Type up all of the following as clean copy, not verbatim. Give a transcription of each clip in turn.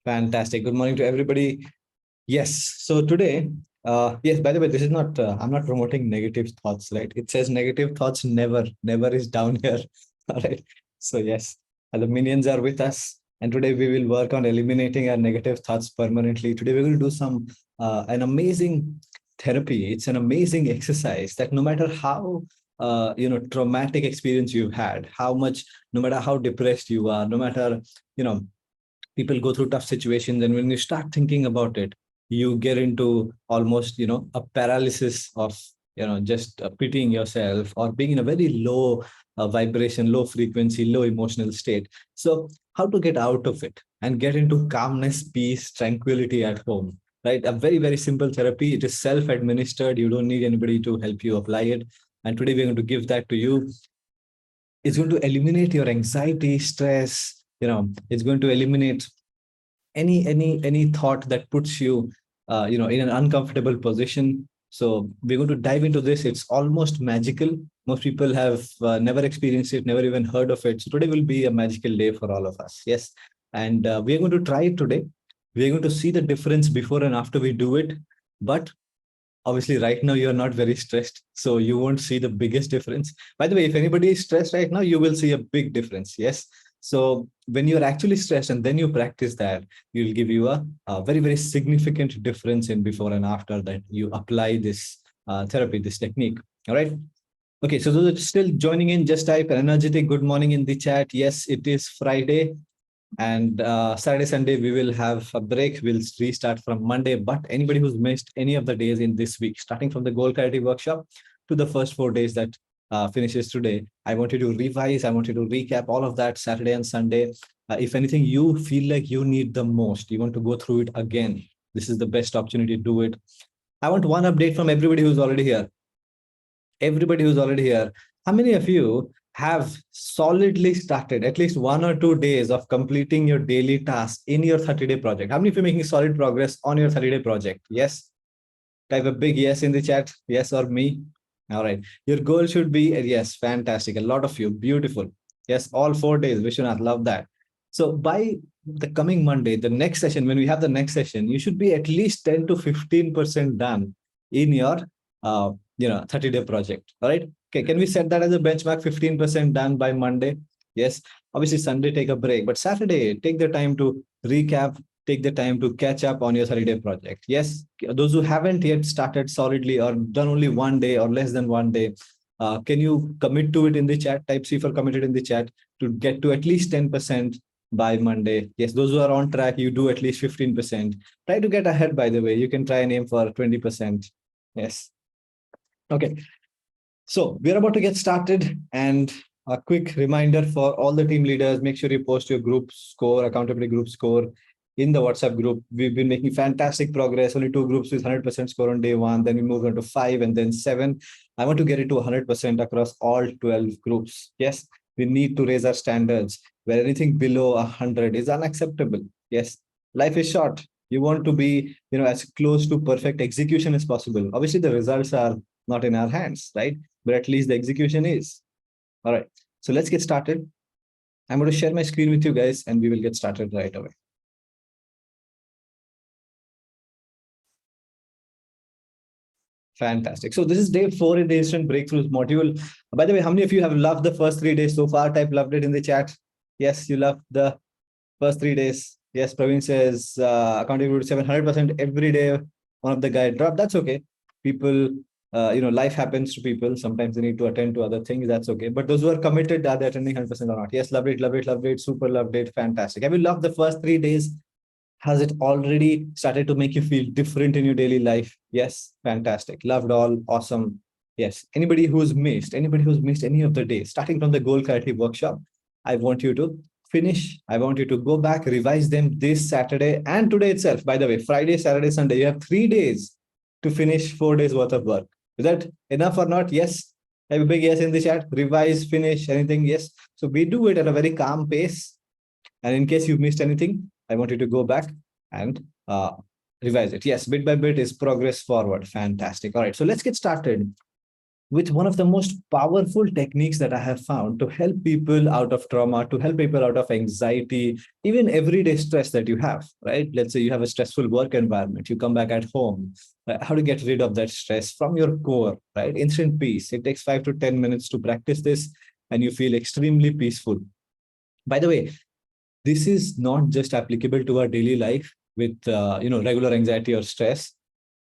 Fantastic. Good morning to everybody. Yes. So today, yes, by the way, this is not, I'm not promoting negative thoughts, right? It says negative thoughts never is down here. All right. So, yes, the minions are with us. And today we will work on eliminating our negative thoughts permanently. Today we will do an amazing therapy. It's an amazing exercise that no matter how, traumatic experience you've had, no matter how depressed you are, no matter, you know, people go through tough situations, and when you start thinking about it, you get into almost a paralysis of just pitying yourself or being in a very low vibration, low frequency, low emotional state. So how to get out of it and get into calmness, peace, tranquility at home, right? A very, very simple therapy. It is self administered. You don't need anybody to help you apply it, and today we're going to give that to you. It's going to eliminate your anxiety, stress. It's going to eliminate any thought that puts you in an uncomfortable position. So we're going to dive into this. It's almost magical. Most people have never experienced it, never even heard of it. So today will be a magical day for all of us. Yes. And we're going to try it today. We're going to see the difference before and after we do it. But obviously right now you're not very stressed, so you won't see the biggest difference. By the way, if anybody is stressed right now, you will see a big difference. Yes. So when you're actually stressed and then you practice that, you'll give you a very, very significant difference in before and after that you apply this therapy, this technique. All right. Okay, so those are still joining in, just type an energetic good morning in the chat. Yes, it is Friday. And Saturday, Sunday, we will have a break. We'll restart from Monday. But anybody who's missed any of the days in this week, starting from the Goal Clarity Workshop to the first 4 days that finishes today, I want you to revise. I want you to recap all of that Saturday and Sunday. If anything you feel like you need the most, you want to go through it again, this is the best opportunity to do it. I want one update from everybody who's already here. Everybody who's already here, how many of you have solidly started at least 1 or 2 days of completing your daily tasks in your 30-day project? How many of you are making solid progress on your 30-day project? Yes. Type a big yes in the chat. Yes or me. All right. Your goal should be yes. Fantastic. A lot of you. Beautiful. Yes. All 4 days. Vishwanath, love that. So by the coming Monday, the next session, when we have the next session, you should be at least 10 to 15% done in your 30-day project. All right. Okay. Can we set that as a benchmark? 15% done by Monday. Yes. Obviously, Sunday, take a break, but Saturday, take the time to recap, take the time to catch up on your 30-day project. Yes. Those who haven't yet started solidly or done only 1 day or less than 1 day, can you commit to it in the chat? Type C for committed in the chat to get to at least 10% by Monday. Yes, those who are on track, you do at least 15%. Try to get ahead, by the way. You can try and aim for 20%. Yes. Okay. So we're about to get started, and a quick reminder for all the team leaders, make sure you post your group score, accountability group score in the WhatsApp group. We've been making fantastic progress. Only 2 groups with 100% score on day 1. Then we moved on to 5 and then 7. I want to get it to 100% across all 12 groups. Yes, we need to raise our standards where anything below 100 is unacceptable. Yes, life is short. You want to be, as close to perfect execution as possible. Obviously, the results are not in our hands, right? But at least the execution is. All right. So let's get started. I'm going to share my screen with you guys, and we will get started right away. Fantastic. So this is day 4 in the Instant Breakthroughs module. By the way, how many of you have loved the first 3 days so far? Type loved it in the chat. Yes, you loved the first 3 days. Yes, Praveen says accountability 700% every day. One of the guide dropped. That's okay. People, life happens to people. Sometimes they need to attend to other things. That's okay. But those who are committed, are they attending 100% or not? Yes, loved it, loved it, loved it. Super loved it. Fantastic. Have you loved the first 3 days? Has it already started to make you feel different in your daily life? Yes, fantastic. Loved all, awesome. Yes. Anybody who's missed any of the days, starting from the Goal Clarity Workshop, I want you to finish. I want you to go back, revise them this Saturday and today itself. By the way, Friday, Saturday, Sunday, you have 3 days to finish 4 days worth of work. Is that enough or not? Yes. Have a big yes in the chat. Revise, finish, anything? Yes. So we do it at a very calm pace. And in case you've missed anything, I want you to go back and revise it. Yes, bit by bit is progress forward. Fantastic. All right, so let's get started. with one of the most powerful techniques that I have found to help people out of trauma, to help people out of anxiety, even everyday stress that you have, right? Let's say you have a stressful work environment, you come back at home, how to get rid of that stress from your core, right? Instant peace. It takes 5 to 10 minutes to practice this, and you feel extremely peaceful. By the way, this is not just applicable to our daily life with regular anxiety or stress.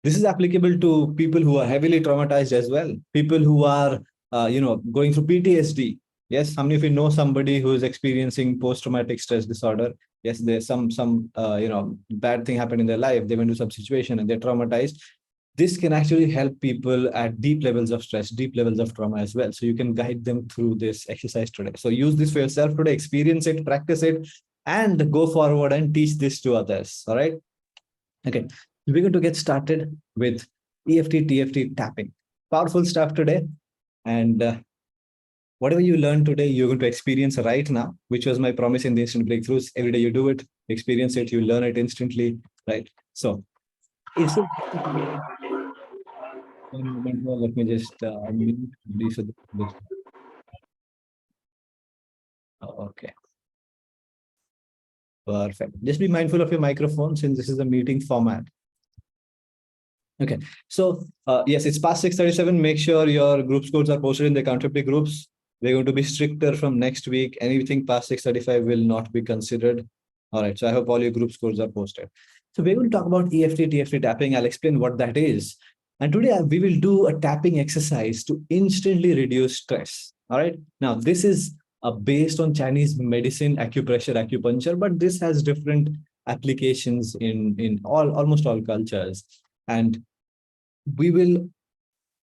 This is applicable to people who are heavily traumatized as well, people who are going through PTSD. Yes, how many of you know somebody who is experiencing post-traumatic stress disorder? Yes, there's some bad thing happened in their life, they went to some situation and they're traumatized. This can actually help people at deep levels of stress, deep levels of trauma as well. So you can guide them through this exercise today. So use this for yourself today, experience it, practice it, and go forward and teach this to others. All right. Okay. We're going to get started with EFT, TFT tapping. Powerful stuff today. And whatever you learn today, you're going to experience right now, which was my promise in the instant breakthroughs. Every day you do it, experience it, you learn it instantly. Right. So it's a one moment more. Let me just mute this. Okay. Perfect. Just be mindful of your microphone since this is a meeting format. Okay. So yes, it's past 6:37. Make sure your group scores are posted in the accountability groups. We're going to be stricter from next week. Anything past 6:35 will not be considered. All right. So I hope all your group scores are posted. So we're going to talk about EFT, TFT tapping. I'll explain what that is. And today we will do a tapping exercise to instantly reduce stress. All right. Now, this is based on Chinese medicine, acupressure, acupuncture, but this has different applications in almost all cultures. And we will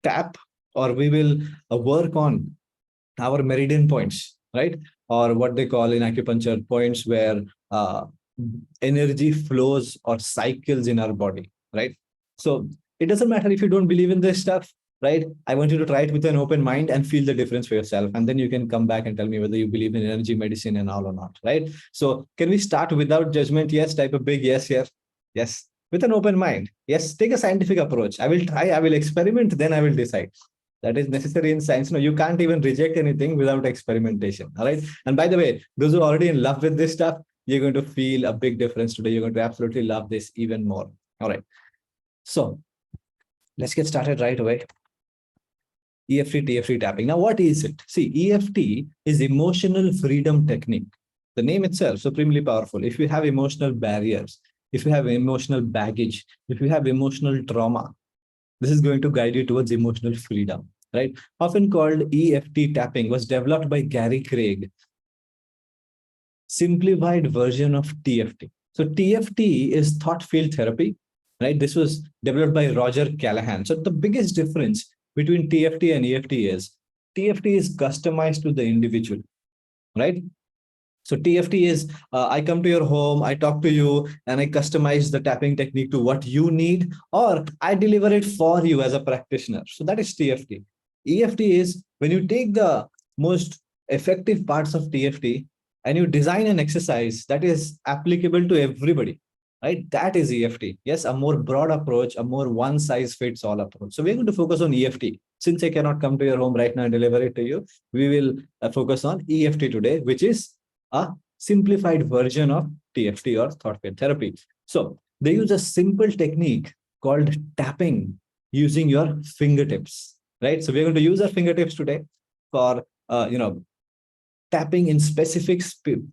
tap, or we will work on our meridian points, right? Or what they call in acupuncture points where energy flows or cycles in our body, right? So it doesn't matter if you don't believe in this stuff, right? I want you to try it with an open mind and feel the difference for yourself. And then you can come back and tell me whether you believe in energy medicine and all or not, right? So can we start without judgment? Yes, type a big yes here. Yes, with an open mind. Yes, take a scientific approach. I will try, I will experiment, then I will decide. That is necessary in science. No, you can't even reject anything without experimentation. All right. And by the way, those who are already in love with this stuff, you're going to feel a big difference today. You're going to absolutely love this even more. All right. So let's get started right away. EFT, TFT tapping. Now, what is it? See, EFT is emotional freedom technique. The name itself, supremely powerful. If you have emotional barriers, if you have emotional baggage, if you have emotional trauma, this is going to guide you towards emotional freedom, right? Often called EFT tapping, was developed by Gary Craig, simplified version of TFT. So TFT is thought field therapy, right? This was developed by Roger Callahan. So the biggest difference between TFT and EFT is TFT is customized to the individual, right? So TFT is, I come to your home, I talk to you, and I customize the tapping technique to what you need, or I deliver it for you as a practitioner. So that is TFT. EFT is when you take the most effective parts of TFT and you design an exercise that is applicable to everybody, right? That is EFT. Yes, a more broad approach, a more one size fits all approach. So we're going to focus on EFT. Since I cannot come to your home right now and deliver it to you, we will focus on EFT today, which is a simplified version of TFT or thought field therapy. So they use a simple technique called tapping using your fingertips, right? So we're going to use our fingertips today for, tapping in specific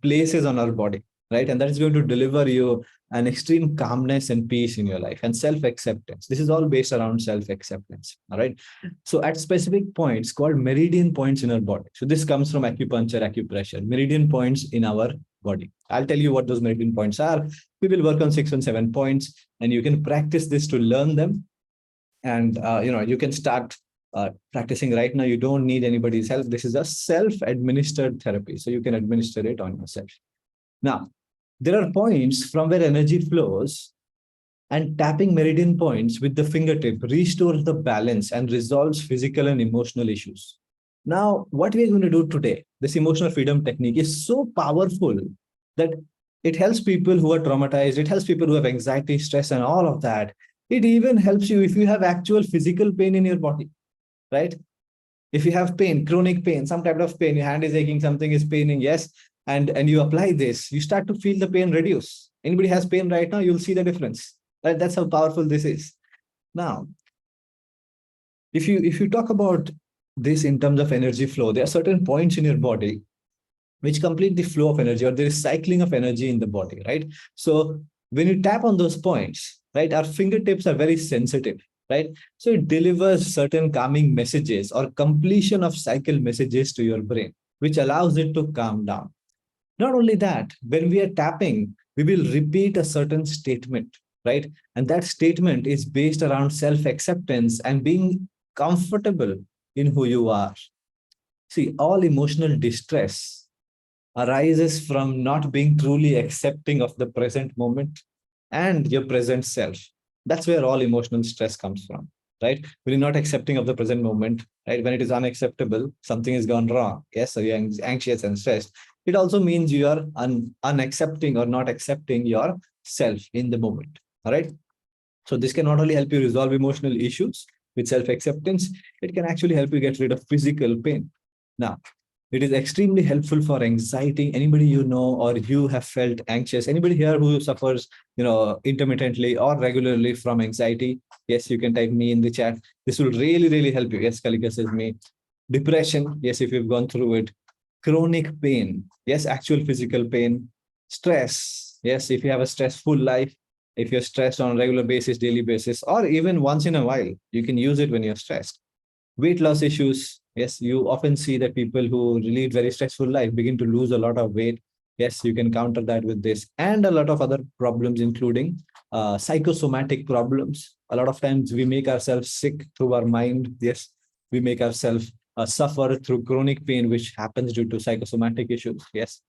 places on our body, right? And that is going to deliver you an extreme calmness and peace in your life and self-acceptance. This is all based around self-acceptance, all right? So at specific points called meridian points in our body. So this comes from acupuncture, acupressure, meridian points in our body. I'll tell you what those meridian points are. We will work on 6 and 7 points, and you can practice this to learn them. And you can start practicing right now. You don't need anybody's help. This is a self-administered therapy, so you can administer it on yourself. Now, there are points from where energy flows, and tapping meridian points with the fingertip restores the balance and resolves physical and emotional issues. Now, what we're going to do today, this emotional freedom technique is so powerful that it helps people who are traumatized. It helps people who have anxiety, stress, and all of that. It even helps you if you have actual physical pain in your body, right? If you have pain, chronic pain, some type of pain, your hand is aching, something is paining, yes, and you apply this, you start to feel the pain reduce. Anybody has pain right now, you'll see the difference. Right? That's how powerful this is. Now, if you talk about this in terms of energy flow, there are certain points in your body which complete the flow of energy, or there is cycling of energy in the body, right? So when you tap on those points, right, our fingertips are very sensitive, right? So it delivers certain calming messages or completion of cycle messages to your brain, which allows it to calm down. Not only that, when we are tapping, we will repeat a certain statement, right? And that statement is based around self-acceptance and being comfortable in who you are. See, all emotional distress arises from not being truly accepting of the present moment and your present self. That's where all emotional stress comes from, right? When you're not accepting of the present moment, right? When it is unacceptable, something has gone wrong. Yes, so you're anxious and stressed. It also means you are unaccepting or not accepting yourself in the moment. All right. So this can not only help you resolve emotional issues with self-acceptance, it can actually help you get rid of physical pain. Now, it is extremely helpful for anxiety. Anybody you know or you have felt anxious, anybody here who suffers, intermittently or regularly from anxiety, yes, you can type me in the chat. This will really, really help you. Yes, Kalika says me. Depression, yes, if you've gone through it. Chronic pain, yes, actual physical pain. Stress, yes, if you have a stressful life, if you're stressed on a regular basis, daily basis, or even once in a while, you can use it when you're stressed. Weight loss issues, yes, you often see that people who lead very stressful life begin to lose a lot of weight. Yes, you can counter that with this, and a lot of other problems, including psychosomatic problems. A lot of times we make ourselves sick through our mind. Yes, we make ourselves suffer through chronic pain, which happens due to psychosomatic issues. Yes.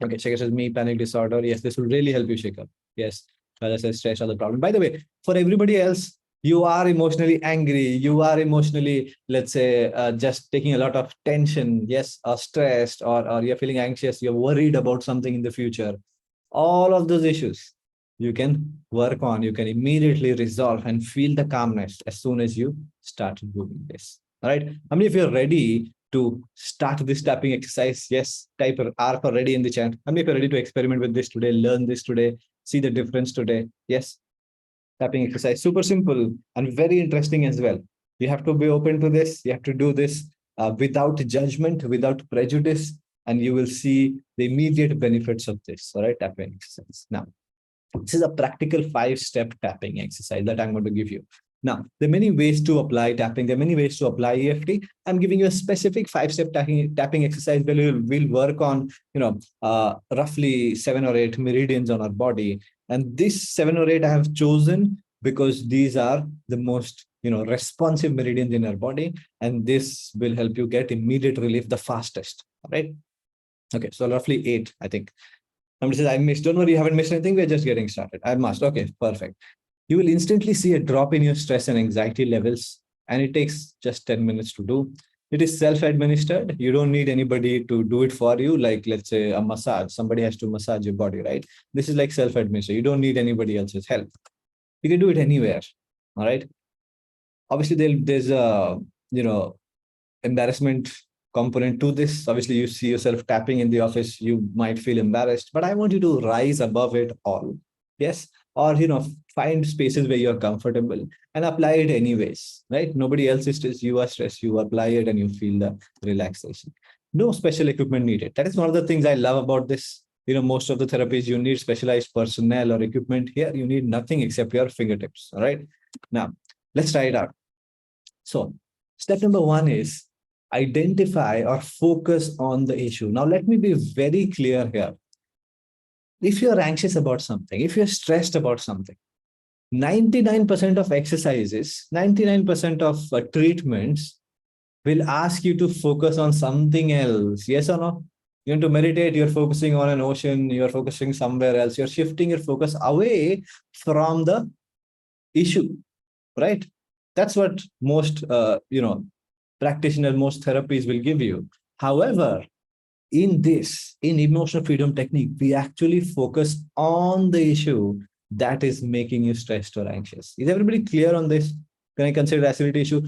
Okay, Shekhar says me, panic disorder. Yes, this will really help you, Shekhar. Yes, as I said, stress are the problem. By the way, for everybody else, you are emotionally angry. You are emotionally, let's say, just taking a lot of tension. Yes, or stressed, or you're feeling anxious. You're worried about something in the future. All of those issues you can work on. You can immediately resolve and feel the calmness as soon as you start doing this. All right. I mean, if you're ready to start this tapping exercise, yes, type R for ready in the chat. I mean, if you're ready to experiment with this today, learn this today, see the difference today. Yes, tapping exercise, super simple and very interesting as well. You have to be open to this. You have to do this without judgment, without prejudice, and you will see the immediate benefits of this. All right, tapping exercise. Now, this is a practical 5-step tapping exercise that I'm going to give you. Now, there are many ways to apply tapping. There are many ways to apply EFT. I'm giving you a specific 5-step tapping exercise where we'll work on, roughly 7 or 8 meridians on our body. And this 7 or 8 I have chosen because these are the most, responsive meridians in our body. And this will help you get immediate relief the fastest. All right. Okay. So roughly 8, I think. Somebody says, I missed. Don't worry, you haven't missed anything. We're just getting started. I must. Okay, perfect. You will instantly see a drop in your stress and anxiety levels, and it takes just 10 minutes to do. It is self-administered. You don't need anybody to do it for you, like let's say a massage. Somebody has to massage your body, right? This is like self-administered. You don't need anybody else's help. You can do it anywhere. All right. Obviously, there's a embarrassment component to this. Obviously, you see yourself tapping in the office, you might feel embarrassed, but I want you to rise above it all. Yes. Or, find spaces where you're comfortable and apply it anyways, right? Nobody else is stressed. You are stressed. You apply it and you feel the relaxation. No special equipment needed. That is one of the things I love about this. Most of the therapies, you need specialized personnel or equipment. Here, you need nothing except your fingertips. All right. Now, let's try it out. So, step number 1 is identify or focus on the issue. Now, let me be very clear here. If you're anxious about something, if you're stressed about something, 99% of exercises, 99% of treatments will ask you to focus on something else. Yes or no? You want to meditate, you're focusing on an ocean, you're focusing somewhere else, you're shifting your focus away from the issue, right? That's what most, practitioner, most therapies will give you. However, in emotional freedom technique, we actually focus on the issue that is making you stressed or anxious. Is everybody clear on this? Can I consider acidity issue?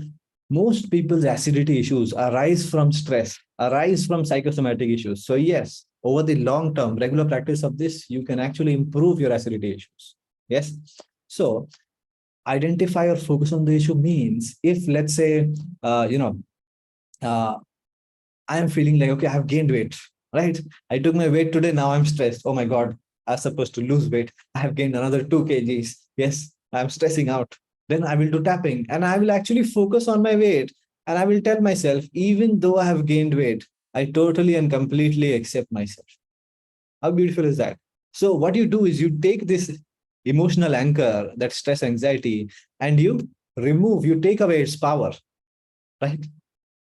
Most people's acidity issues arise from stress, arise from psychosomatic issues. So yes, over the long term, regular practice of this, you can actually improve your acidity issues. Yes. So identify or focus on the issue means if let's say, uh, I am feeling like, okay, I have gained weight, right? I took my weight today. Now I'm stressed. Oh my God, I was supposed to lose weight. I have gained another 2 kgs. Yes, I'm stressing out. Then I will do tapping and I will actually focus on my weight. And I will tell myself, even though I have gained weight, I totally and completely accept myself. How beautiful is that? So, what you do is you take this emotional anchor, that stress, anxiety, and you take away its power, right?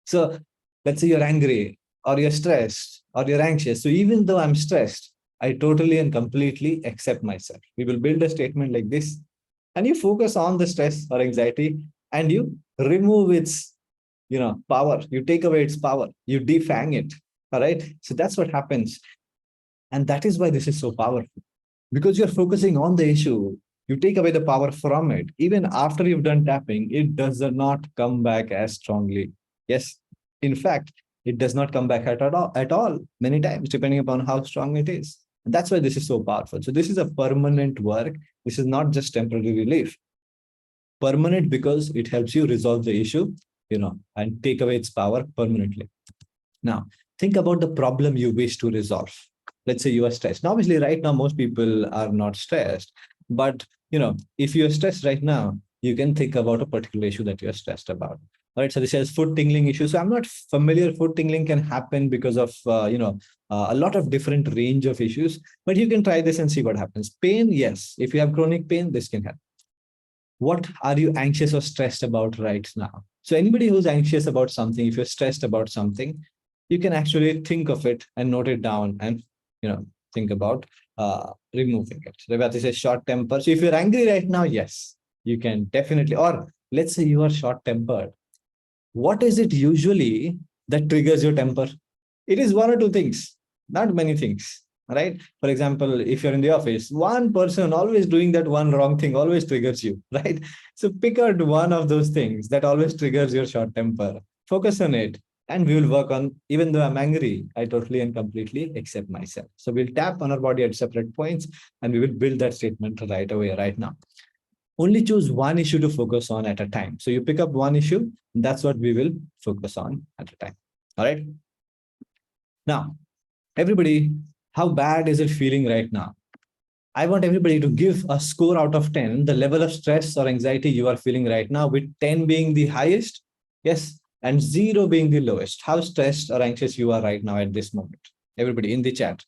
So let's say you're angry or you're stressed or you're anxious. So even though I'm stressed, I totally and completely accept myself. We will build a statement like this, and you focus on the stress or anxiety and you remove its, power. You take away its power. You defang it. All right. So that's what happens. And that is why this is so powerful, because you're focusing on the issue. You take away the power from it. Even after you've done tapping, it does not come back as strongly. Yes. In fact, it does not come back at all many times, depending upon how strong it is. And that's why this is so powerful. So this is a permanent work. This is not just temporary relief. Permanent because it helps you resolve the issue, and take away its power permanently. Now, think about the problem you wish to resolve. Let's say you are stressed. Now, obviously, right now, most people are not stressed. But, if you're stressed right now, you can think about a particular issue that you're stressed about. All right. So this says foot tingling issue. So I'm not familiar. Foot tingling can happen because of, a lot of different range of issues. But you can try this and see what happens. Pain, yes. If you have chronic pain, this can happen. What are you anxious or stressed about right now? So anybody who's anxious about something, if you're stressed about something, you can actually think of it and note it down and, think about removing it. Revati says short temper. So if you're angry right now, yes, you can definitely, or let's say you are short tempered. What is it usually that triggers your temper? It is one or two things, not many things, right? For example, if you're in the office, one person always doing that one wrong thing always triggers you, right? So pick out one of those things that always triggers your short temper, focus on it, and we will work on, even though I'm angry, I totally and completely accept myself. So we'll tap on our body at separate points and we will build that statement right away, right now. Only choose one issue to focus on at a time. So you pick up one issue, that's what we will focus on at a time. All right. Now, everybody, how bad is it feeling right now? I want everybody to give a score out of 10, the level of stress or anxiety you are feeling right now, with 10 being the highest, yes, and 0 being the lowest. How stressed or anxious you are right now at this moment? Everybody in the chat.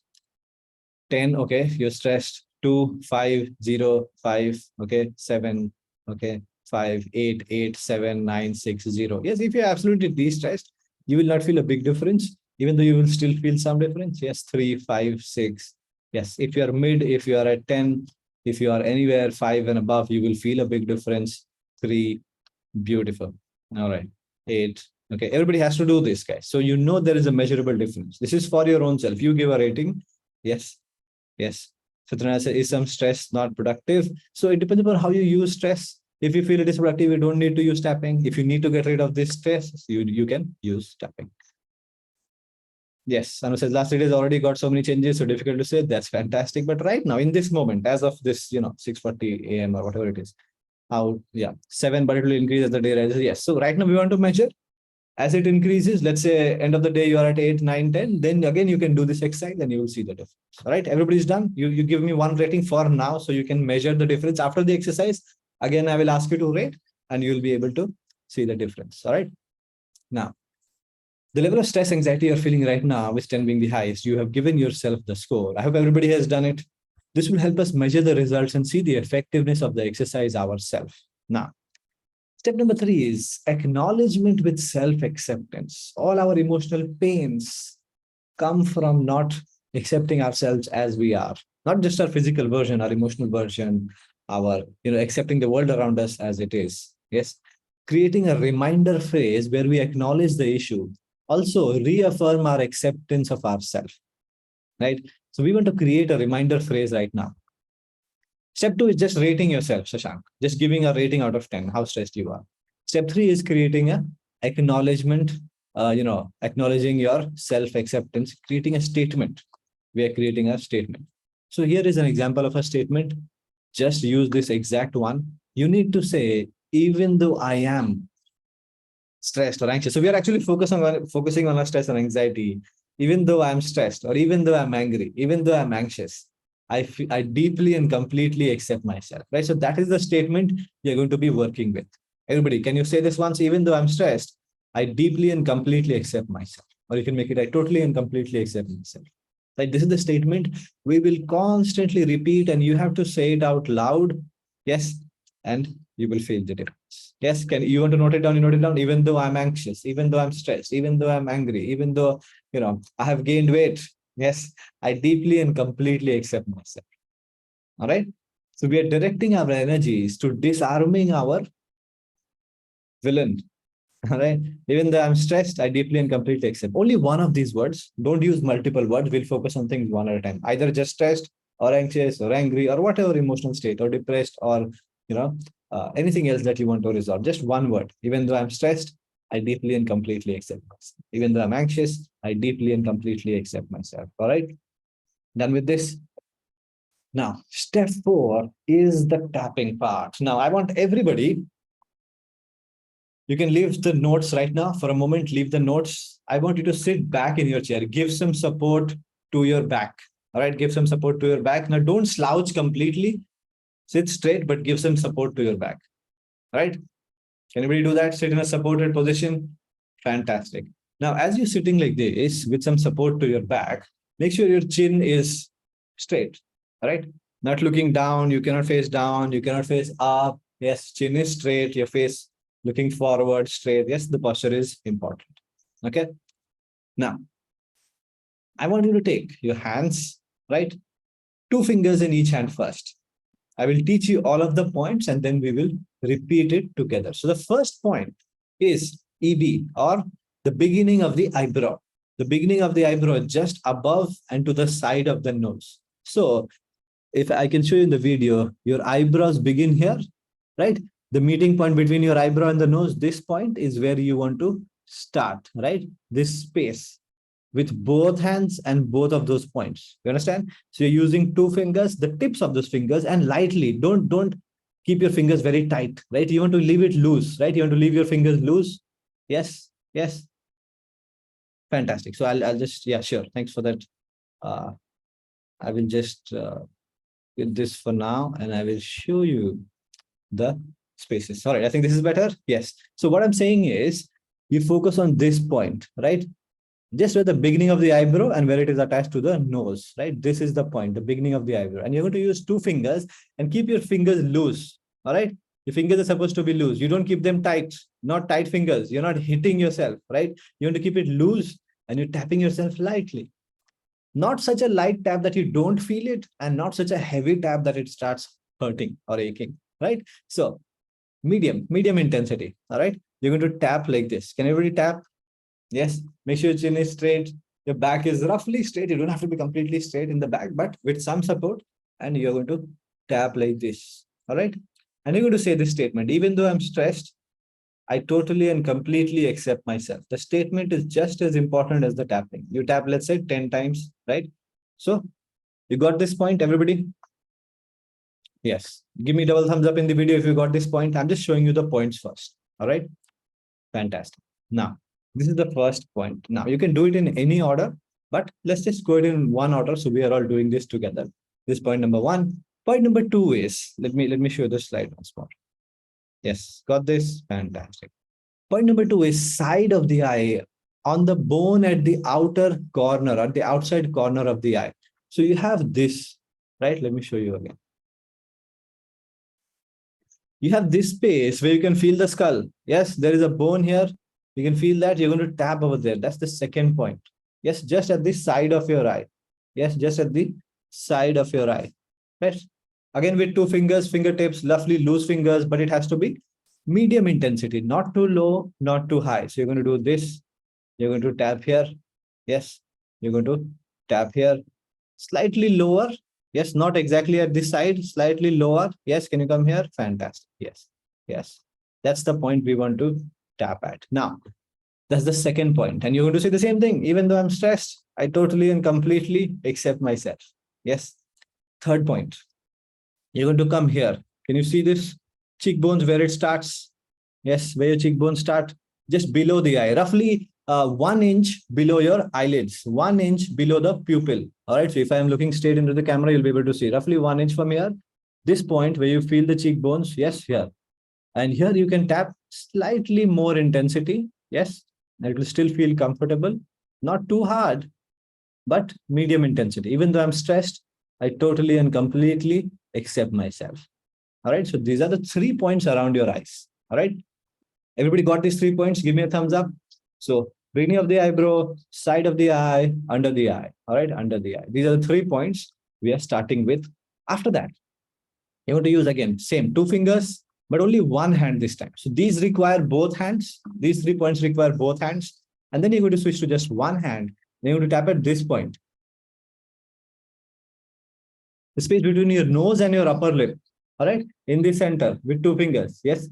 10, okay, you're stressed. 2, 5, 0, 5, okay, 7, okay, 5, 8, 8, 7, 9, 6, 0. Yes, if you're absolutely de-stressed, you will not feel a big difference, even though you will still feel some difference. Yes, 3, 5, 6. Yes, if you are mid, if you are at 10, if you are anywhere 5 and above, you will feel a big difference. 3, beautiful. All right, 8. Okay, everybody has to do this, guys. So you know there is a measurable difference. This is for your own self. You give a rating. Yes, yes. Satyana says, is some stress not productive? So it depends upon how you use stress. If you feel it is productive, you don't need to use tapping. If you need to get rid of this stress, you can use tapping. Yes, Anu says last 3 days already got so many changes, so difficult to say. That's fantastic. But right now, in this moment, as of this, 6:40 a.m. or whatever it is, 7, but it will increase as the day rises. Yes. So right now we want to measure. As it increases, let's say end of the day you are at 8, 9, 10, then again you can do this exercise and you will see the difference. All right, everybody's done. You give me one rating for now so you can measure the difference after the exercise. Again, I will ask you to rate and you'll be able to see the difference. All right. Now, the level of stress, anxiety you're feeling right now, with 10 being the highest, you have given yourself the score. I hope everybody has done it. This will help us measure the results and see the effectiveness of the exercise ourselves. Now, step number 3 is acknowledgement with self-acceptance. All our emotional pains come from not accepting ourselves as we are, not just our physical version, our emotional version, our, accepting the world around us as it is. Yes. Creating a reminder phrase where we acknowledge the issue, also reaffirm our acceptance of ourselves, right? So we want to create a reminder phrase right now. Step 2 is just rating yourself, Shashank. Just giving a rating out of 10, how stressed you are. Step 3 is creating a acknowledgement, acknowledging your self-acceptance, creating a statement. We are creating a statement. So here is an example of a statement. Just use this exact one. You need to say, even though I am stressed or anxious. So we are actually focusing on our stress and anxiety. Even though I'm stressed, or even though I'm angry, even though I'm anxious, I deeply and completely accept myself. Right. So that is the statement you're going to be working with. Everybody, can you say this once? Even though I'm stressed, I deeply and completely accept myself. Or you can make it, I totally and completely accept myself. Like, this is the statement we will constantly repeat, and you have to say it out loud. Yes. And you will feel the difference. Yes. Can you want to note it down? You note it down. Even though I'm anxious, even though I'm stressed, even though I'm angry, even though, I have gained weight. Yes. I deeply and completely accept myself. All right. So we are directing our energies to disarming our villain. All right. Even though I'm stressed, I deeply and completely accept. Only one of these words. Don't use multiple words. We'll focus on things one at a time. Either just stressed or anxious or angry or whatever emotional state, or depressed, or anything else that you want to resolve. Just one word. Even though I'm stressed, I deeply and completely accept myself. Even though I'm anxious, I deeply and completely accept myself. All right. Done with this. Now, step 4 is the tapping part. Now, I want everybody, you can leave the notes right now for a moment. Leave the notes. I want you to sit back in your chair. Give some support to your back. All right. Give some support to your back. Now, don't slouch completely. Sit straight, but give some support to your back. All right. Can anybody do that? Sit in a supported position. Fantastic. Now, as you're sitting like this with some support to your back, make sure your chin is straight. All right. Not looking down. You cannot face down. You cannot face up. Yes. Chin is straight. Your face looking forward, straight. Yes, the posture is important. Okay. Now, I want you to take your hands, right? 2 fingers in each hand first. I will teach you all of the points, and then we will repeat it together. So the first point is EB, or the beginning of the eyebrow. The beginning of the eyebrow just above and to the side of the nose. So if I can show you in the video, your eyebrows begin here, right? The meeting point between your eyebrow and the nose, this point is where you want to start, right? This space with both hands and both of those points. You understand? So you're using 2 fingers, the tips of those fingers, and lightly, don't keep your fingers very tight, right? You want to leave it loose, right? You want to leave your fingers loose. Yes, yes. Fantastic. So I'll just, yeah, sure. Thanks for that. I will just get this for now, and I will show you the spaces. All right, I think this is better. Yes. So what I'm saying is, you focus on this point, right? Just where the beginning of the eyebrow and where it is attached to the nose, right? This is the point, the beginning of the eyebrow. And you're going to use 2 fingers and keep your fingers loose. All right. Your fingers are supposed to be loose. You don't keep them tight, not tight fingers. You're not hitting yourself, right? You want to keep it loose, and you're tapping yourself lightly. Not such a light tap that you don't feel it, and not such a heavy tap that it starts hurting or aching, right? So medium intensity. All right. You're going to tap like this. Can everybody tap? Yes. Make sure your chin is straight. Your back is roughly straight. You don't have to be completely straight in the back, but with some support. And you're going to tap like this. All right. And you're going to say this statement: even though I'm stressed, I totally and completely accept myself. The statement is just as important as the tapping. You tap, let's say, 10 times, right? So you got this point, everybody? Yes. Give me double thumbs up in the video if you got this point. I'm just showing you the points first. All right. Fantastic. Now, this is the first point. Now, you can do it in any order, but let's just go it in one order. So we are all doing this together. This point number 1. Point number 2 is, let me show you the slide once more. Yes, got this. Fantastic. Point number 2 is side of the eye, on the bone at the outer corner, or the outside corner of the eye. So you have this, right? Let me show you again. You have this space where you can feel the skull. Yes, there is a bone here. You can feel that. You're going to tap over there. That's the second point. Yes, just at the side of your eye. Yes, just at the side of your eye. Right? Again, with 2 fingers, fingertips, roughly loose fingers, but it has to be medium intensity, not too low, not too high. So you're going to do this. You're going to tap here. Yes, you're going to tap here. Slightly lower. Yes, not exactly at this side, slightly lower. Yes, can you come here? Fantastic. Yes, yes. That's the point we want to tap at. Now, that's the second point. And you're going to say the same thing. Even though I'm stressed, I totally and completely accept myself. Yes. Third point. You're going to come here. Can you see this? Cheekbones where it starts? Yes, where your cheekbones start? Just below the eye, roughly 1 inch below your eyelids, 1 inch below the pupil. All right. So if I'm looking straight into the camera, you'll be able to see roughly 1 inch from here. This point where you feel the cheekbones. Yes, here. And here you can tap slightly more intensity. Yes. And it will still feel comfortable. Not too hard, but medium intensity. Even though I'm stressed, I totally and completely accept myself. All right. So these are the 3 points around your eyes. All right. Everybody got these 3 points? Give me a thumbs up. So beginning of the eyebrow, side of the eye, under the eye. All right. Under the eye. These are the 3 points we are starting with. After that, you're going to use again, same 2 fingers, but only 1 hand this time. So these require both hands. These 3 points require both hands. And then you're going to switch to just 1 hand. Then you're going to tap at this point. The space between your nose and your upper lip. All right. In the center with 2 fingers. Yes.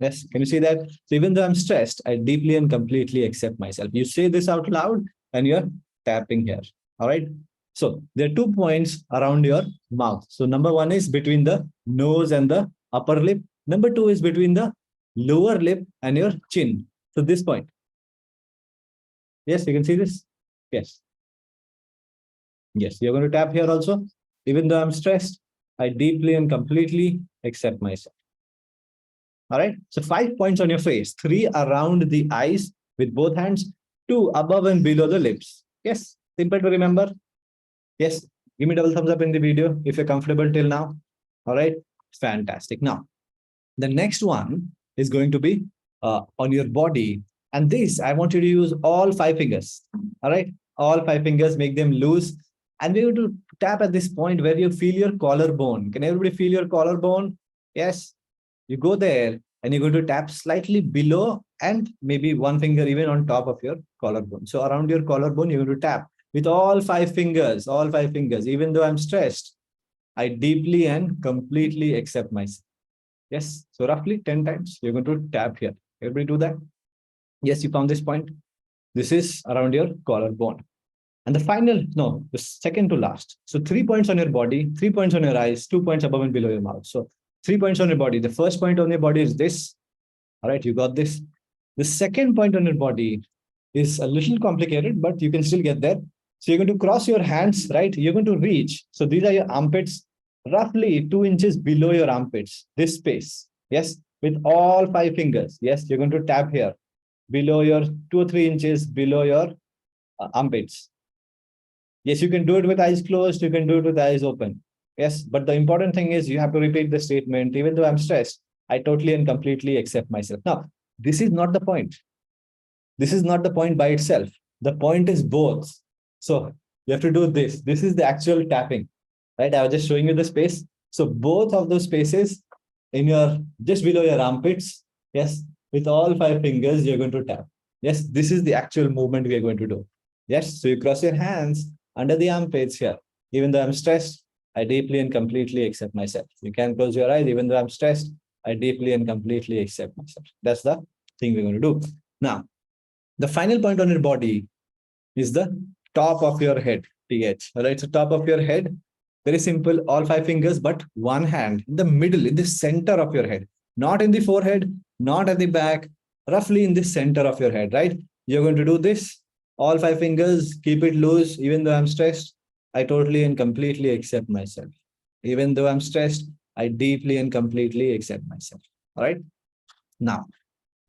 Yes. Can you see that? So even though I'm stressed, I deeply and completely accept myself. You say this out loud and you're tapping here. All right. So there are 2 points around your mouth. So number 1 is between the nose and the upper lip. Number 2 is between the lower lip and your chin. So this point. Yes, you can see this. Yes. Yes, you're going to tap here also. Even though I'm stressed, I deeply and completely accept myself. All right. So 5 points on your face, 3 around the eyes with both hands, 2 above and below the lips. Yes. Simple to remember. Yes. Give me double thumbs up in the video if you're comfortable till now. All right. Fantastic. Now, the next one is going to be on your body. And this, I want you to use all 5 fingers. All right. All 5 fingers, make them loose. And we're going to tap at this point where you feel your collarbone. Can everybody feel your collarbone? Yes. You go there and you're going to tap slightly below and maybe 1 finger even on top of your collarbone. So around your collarbone, you're going to tap with all 5 fingers, all 5 fingers. Even though I'm stressed, I deeply and completely accept myself. Yes. So roughly 10 times, you're going to tap here. Everybody do that? Yes, you found this point. This is around your collarbone. And the final, no, the second to last. So 3 points on your body, 3 points on your eyes, 2 points above and below your mouth. So 3 points on your body. The first point on your body is this. All right, you got this. The second point on your body is a little complicated, but you can still get there. So you're going to cross your hands, right? You're going to reach. So these are your armpits, roughly 2 inches below your armpits, this space. Yes, with all 5 fingers. Yes, you're going to tap here below your 2 or 3 inches below your armpits. Yes, you can do it with eyes closed. You can do it with eyes open. Yes, but the important thing is you have to repeat the statement. Even though I'm stressed, I totally and completely accept myself. Now, this is not the point. This is not the point by itself. The point is both. So you have to do this. This is the actual tapping, right? I was just showing you the space. So both of those spaces in your, just below your armpits. Yes, with all 5 fingers, you're going to tap. Yes, this is the actual movement we are going to do. Yes, so you cross your hands under the armpits here. Even though I'm stressed, I deeply and completely accept myself. You can close your eyes. Even though I'm stressed, I deeply and completely accept myself. That's the thing we're going to do. Now, the final point on your body is the top of your head, TH. All right, so top of your head, very simple, all 5 fingers, but 1 hand in the middle, in the center of your head, not in the forehead, not at the back, roughly in the center of your head, right? You're going to do this, all 5 fingers, keep it loose. Even though I'm stressed, I totally and completely accept myself. Even though I'm stressed, I deeply and completely accept myself. All right. Now,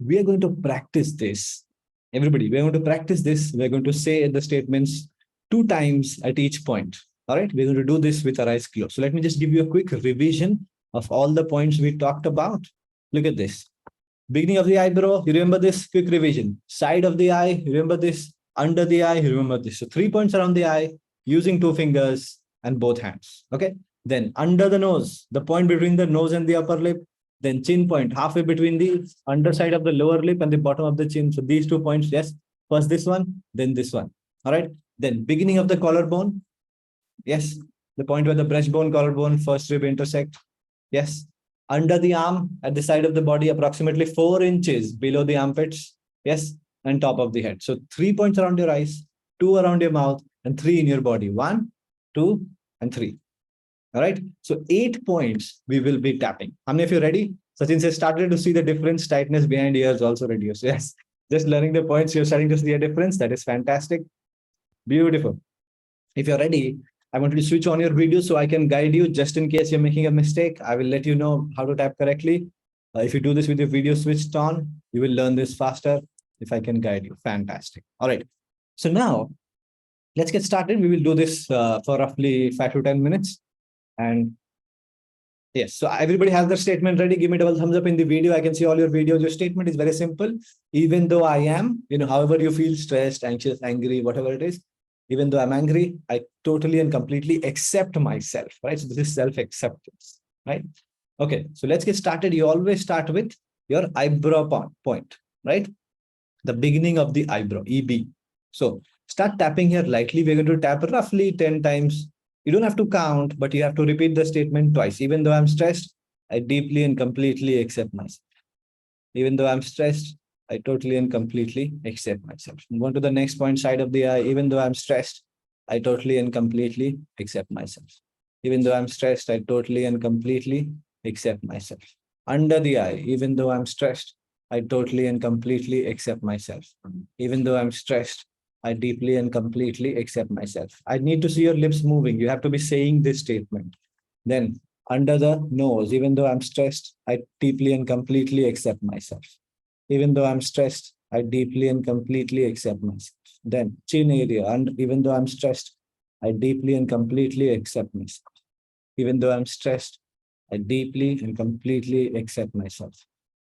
we are going to practice this. Everybody, we're going to practice this. We're going to say the statements 2 times at each point. All right. We're going to do this with our eyes closed. So let me just give you a quick revision of all the points we talked about. Look at this. Beginning of the eyebrow, you remember this? Quick revision. Side of the eye, you remember this? Under the eye, you remember this. So 3 points around the eye, using 2 fingers and both hands. Okay. Then under the nose, the point between the nose and the upper lip. Then chin point, halfway between the underside of the lower lip and the bottom of the chin. So these 2 points, yes. First this one, then this one. All right. Then beginning of the collarbone. Yes. the point where the breastbone, collarbone, first rib intersect. Yes. Under the arm, at the side of the body, approximately 4 inches below the armpits. Yes. And top of the head. So 3 points around your eyes, 2 around your mouth, and 3 in your body. 1, 2, and 3. All right. So 8 points we will be tapping. How many of you ready? Sachin says, started to see the difference. Tightness behind ears also reduced. Yes. Just learning the points, you're starting to see a difference. That is fantastic. Beautiful. If you're ready, I want you to switch on your video so I can guide you just in case you're making a mistake. I will let you know how to tap correctly. If you do this with your video switched on, you will learn this faster if I can guide you. Fantastic. All right. So now let's get started. We will do this for roughly 5 to 10 minutes. And yes, so everybody has their statement ready. Give me double thumbs up in the video. I can see all your videos. Your statement is very simple. Even though I am, however you feel, stressed, anxious, angry, whatever it is, even though I'm angry, I totally and completely accept myself, right? So this is self-acceptance, right? Okay, so let's get started. You always start with your eyebrow point, right? The beginning of the eyebrow, EB. So start tapping here lightly. We're going to tap roughly 10 times. You don't have to count, but you have to repeat the statement twice. Even though I'm stressed, I deeply and completely accept myself. Even though I'm stressed, I totally and completely accept myself. Move on to the next point, side of the eye. Even though I'm stressed, I totally and completely accept myself. Even though I'm stressed, I totally and completely accept myself. Under the eye, even though I'm stressed, I totally and completely accept myself. Even though I'm stressed, I deeply and completely accept myself. I need to see your lips moving. You have to be saying this statement. Then under the nose, even though I'm stressed, I deeply and completely accept myself. Even though I'm stressed, I deeply and completely accept myself. Then chin area, and even though I'm stressed, I deeply and completely accept myself. Even though I'm stressed, I deeply and completely accept myself.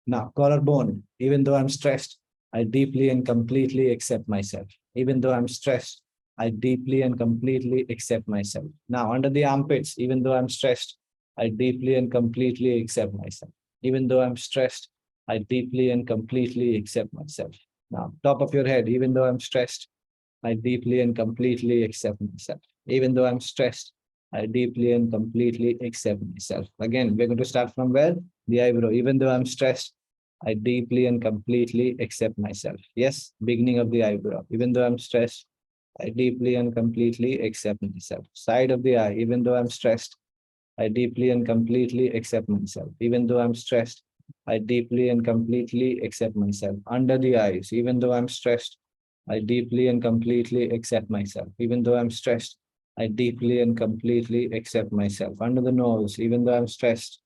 Now, collarbone, even though I'm stressed, I deeply and completely accept myself. Even though I'm stressed, I deeply and completely accept myself. Now, under the armpits, even though I'm stressed, I deeply and completely accept myself. Even though I'm stressed, I deeply and completely accept myself. Now, top of your head, even though I'm stressed, I deeply and completely accept myself. Even though I'm stressed, I deeply and completely accept myself. Again, we're going to start from where? The eyebrow. Even though I'm stressed, I deeply and completely accept myself. Yes, beginning of the eyebrow. Even though I'm stressed, I deeply and completely accept myself. Side of the eye. Even though I'm stressed, I deeply and completely accept myself. Even though I'm stressed, I deeply and completely accept myself. Under the eyes. Even though I'm stressed, I deeply and completely accept myself. Even though I'm stressed, I deeply and completely accept myself. Under the nose, even though I'm stressed,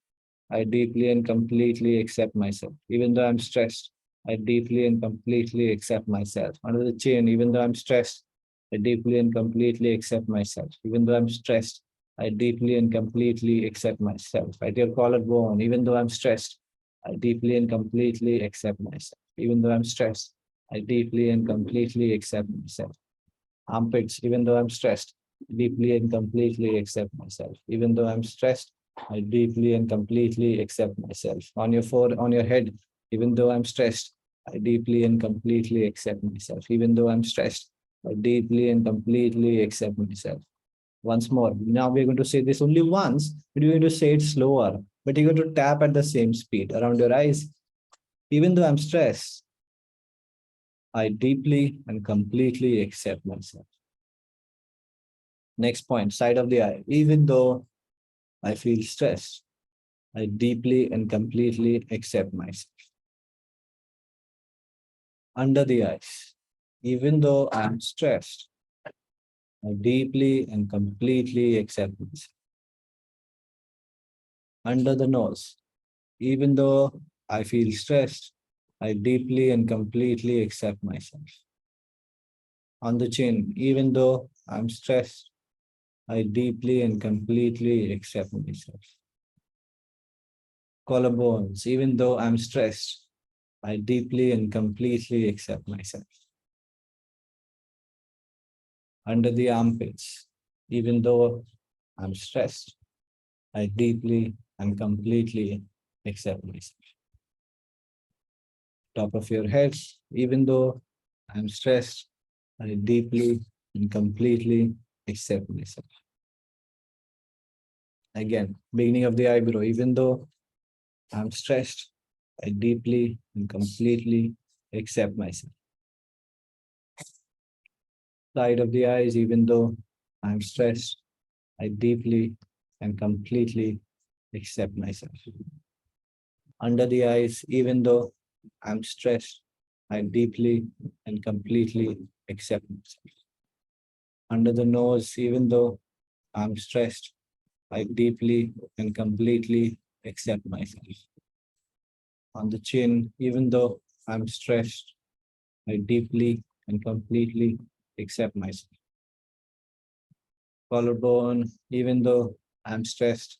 I deeply and completely accept myself. Even though I'm stressed, I deeply and completely accept myself. Under the chin, even though I'm stressed, I deeply and completely accept myself. Even though I'm stressed, I deeply and completely accept myself. At your collarbone, even though I'm stressed, I deeply and completely accept myself. Even though I'm stressed, I deeply and completely accept myself. Armpits, even though I'm stressed, deeply and completely accept myself. Even though I'm stressed, I deeply and completely accept myself. On your head, even though I'm stressed, I deeply and completely accept myself. Even though I'm stressed, I deeply and completely accept myself. Once more. Now we're going to say this only once, but you're going to say it slower. But you're going to tap at the same speed around your eyes. Even though I'm stressed, I deeply and completely accept myself. Next point, side of the eye. Even though I feel stressed, I deeply and completely accept myself. Under the eyes. Even though I'm stressed, I deeply and completely accept myself. Under the nose. Even though I feel stressed, I deeply and completely accept myself. On the chin, even though I'm stressed, I deeply and completely accept myself. Collarbones, even though I'm stressed, I deeply and completely accept myself. Under the armpits, even though I'm stressed, I deeply and completely accept myself. Top of your head, even though I'm stressed, I deeply and completely accept myself. Again, beginning of the eyebrow, even though I'm stressed, I deeply and completely accept myself. Side of the eyes, even though I'm stressed, I deeply and completely accept myself. Under the eyes, even though I'm stressed, I deeply and completely accept myself. Under the nose, even though I'm stressed, I deeply and completely accept myself. On the chin, even though I'm stressed, I deeply and completely accept myself. Collarbone, even though I'm stressed,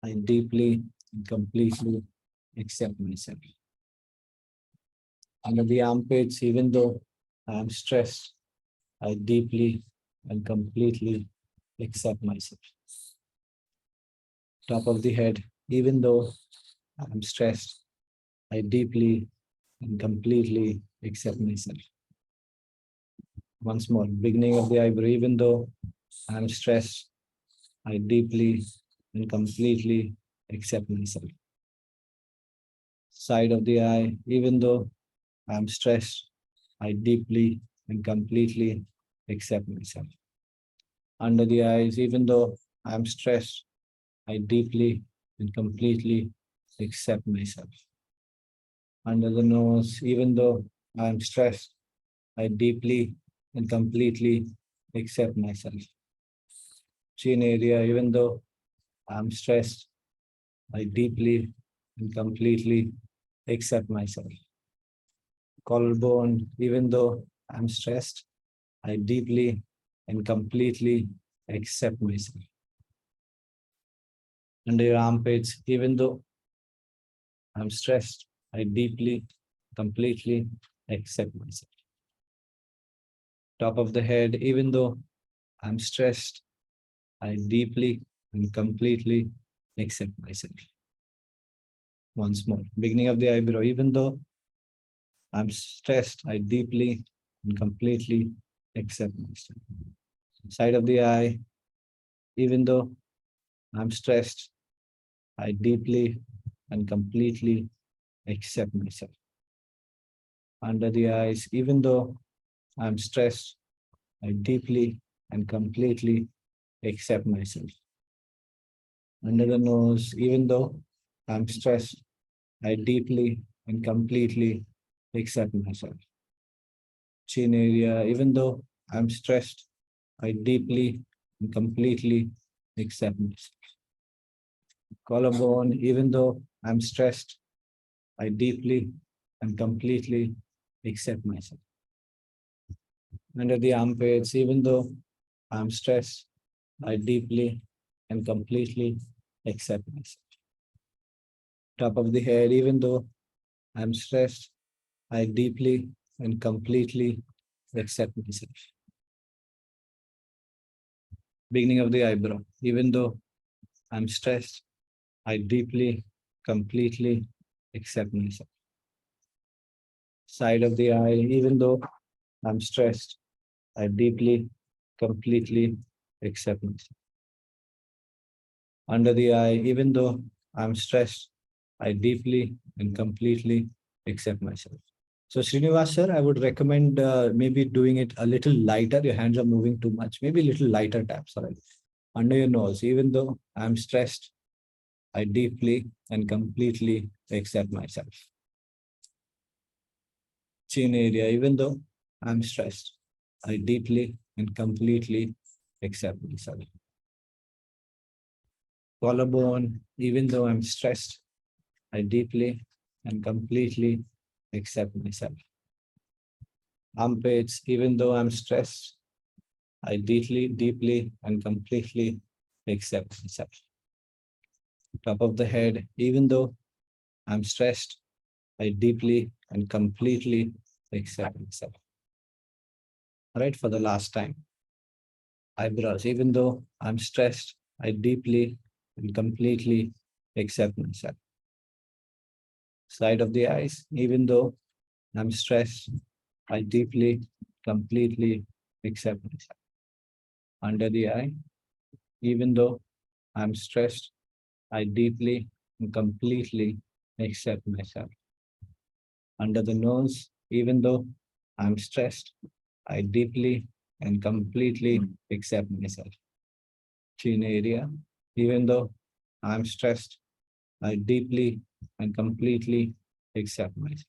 I deeply and completely accept myself. Under the armpits, even though I'm stressed, I deeply and completely accept myself. Top of the head, even though I'm stressed, I deeply and completely accept myself. Once more, beginning of the eyebrow, even though I'm stressed, I deeply and completely accept myself. Side of the eye, even though I'm stressed, I deeply and completely accept myself. Under the eyes, even though I'm stressed, I deeply and completely accept myself. Under the nose, even though I'm stressed, I deeply and completely accept myself. Chin area, even though I'm stressed, I deeply and completely accept myself. Collarbone, even though I'm stressed, I deeply and completely accept myself. Under your armpits, even though I'm stressed, I deeply, completely accept myself. Top of the head, even though I'm stressed, I deeply and completely accept myself. Once more, beginning of the eyebrow, even though I'm stressed, I deeply and completely accept myself. Side of the eye, even though I'm stressed, I deeply and completely accept myself. Under the eyes, even though I'm stressed, I deeply and completely accept myself. Under the nose, even though I'm stressed, I deeply and completely accept myself. Chin area, even though I'm stressed, I deeply and completely accept myself. Collarbone, even though I'm stressed, I deeply and completely accept myself. Under the armpits, even though I'm stressed, I deeply and completely accept myself. Top of the head, even though I'm stressed, I deeply and completely accept myself. Beginning of the eyebrow, even though I'm stressed, I deeply, completely accept myself. Side of the eye, even though I'm stressed, I deeply, completely accept myself. Under the eye, even though I'm stressed, I deeply and completely accept myself. So, Srinivas sir, I would recommend maybe doing it a little lighter. Your hands are moving too much. Maybe a little lighter taps, all right? Under your nose, even though I'm stressed, I deeply and completely accept myself. Chin area, even though I'm stressed, I deeply and completely accept myself. Collarbone, even though I'm stressed, I deeply and completely accept myself. Armpits, even though I'm stressed, I deeply and completely accept myself. Top of the head, even though I'm stressed, I deeply and completely accept myself. All right, for the last time. Eyebrows, even though I'm stressed, I deeply and completely accept myself. Side of the eyes, even though I'm stressed, I deeply, completely accept myself. Under the eye, even though I'm stressed, I deeply and completely accept myself. Under the nose, even though I'm stressed, I deeply and completely accept myself. Chin area, even though I'm stressed, I deeply and completely accept myself.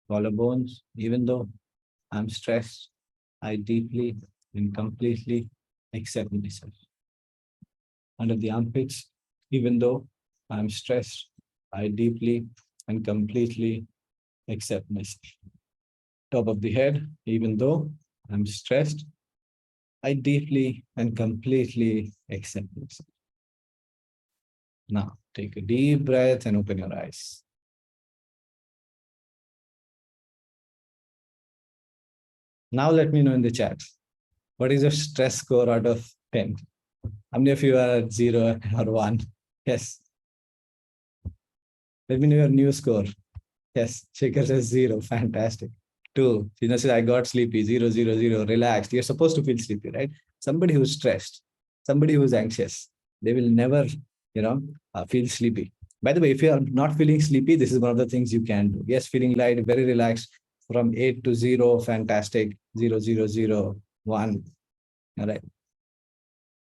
Collarbones, even though I'm stressed, I deeply and completely accept myself. Under the armpits, even though I'm stressed, I deeply and completely accept myself. Top of the head, even though I'm stressed, I deeply and completely accept myself. Now, take a deep breath and open your eyes. Now, let me know in the chat, what is your stress score out of 10? How many of you are at 0 or 1? Yes. Let me know your new score. Yes, Shaker says 0. Fantastic. 2. Tina says, I got sleepy. 0, 0, 0. Relaxed. You're supposed to feel sleepy, right? Somebody who's stressed, somebody who's anxious, they will never, feel sleepy. By the way, if you are not feeling sleepy, this is one of the things you can do. Yes, feeling light, very relaxed from 8 to 0. Fantastic. 0, 0, 0, 1. All right.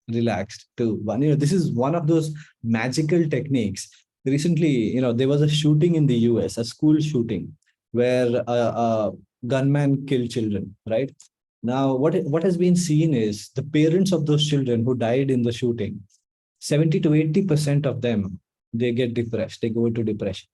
Relaxed to 1. This is one of those magical techniques. Recently, there was a shooting in the US, a school shooting, where a gunman killed children, right? Now, what has been seen is the parents of those children who died in the shooting, 70 to 80% of them, they get depressed, they go into depression.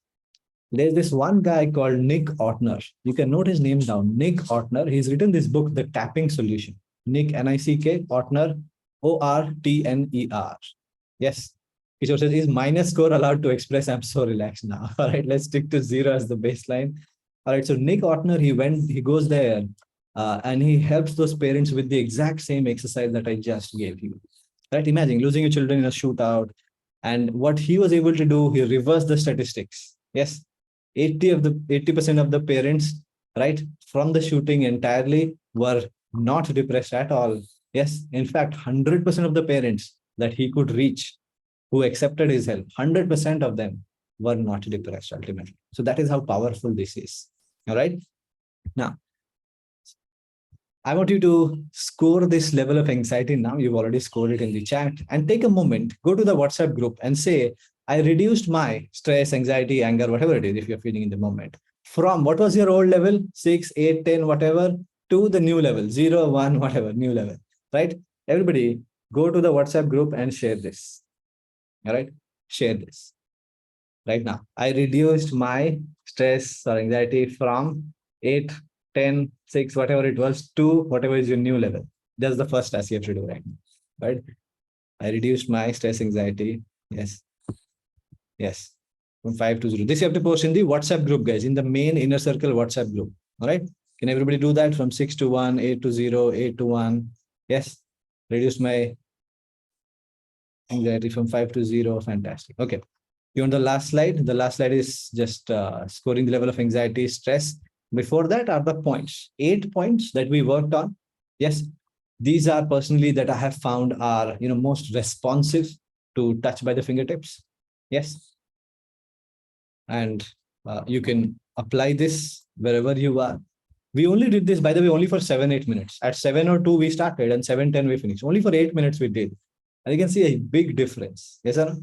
There's this one guy called Nick Ortner. You can note his name down. Nick Ortner. He's written this book, The Tapping Solution. Nick, Nick, Ortner, Ortner. Yes. Kishore says, is minus score allowed to express? I'm so relaxed now. All right, let's stick to 0 as the baseline. All right, so Nick Ortner, he goes there and he helps those parents with the exact same exercise that I just gave you. Right? Imagine losing your children in a shootout. And what he was able to do, he reversed the statistics. Yes, 80% of the parents, right, from the shooting entirely were not depressed at all. Yes, in fact, 100% of the parents that he could reach who accepted his help, 100% of them were not depressed ultimately. So that is how powerful this is. All right. Now, I want you to score this level of anxiety now. You've already scored it in the chat. And take a moment, go to the WhatsApp group and say, I reduced my stress, anxiety, anger, whatever it is, if you're feeling in the moment, from what was your old level, 6, 8, 10, whatever, to the new level, 0, 1, whatever, new level, right? Everybody go to the WhatsApp group and share this. All right, share this right now. I reduced my stress or anxiety from 8, 10, 6, whatever it was, to whatever is your new level. That's the first task you have to do right now, right? I reduced my stress, anxiety. Yes. Yes. From 5 to 0. This you have to post in the WhatsApp group, guys, in the main inner circle WhatsApp group. All right. Can everybody do that? From 6 to 1, 8 to 0, 8 to 1. Yes. Reduce my anxiety from 5 to 0. Fantastic. Okay. You want the last slide? The last slide is just scoring the level of anxiety, stress. Before that are the points, 8 points that we worked on. Yes, these are personally that I have found are most responsive to touch by the fingertips. Yes, and you can apply this wherever you are. We only did this, by the way, only for 7-8 minutes. At 7:02 we started and 7:10 we finished. Only for 8 minutes we did, and you can see a big difference. Yes or no?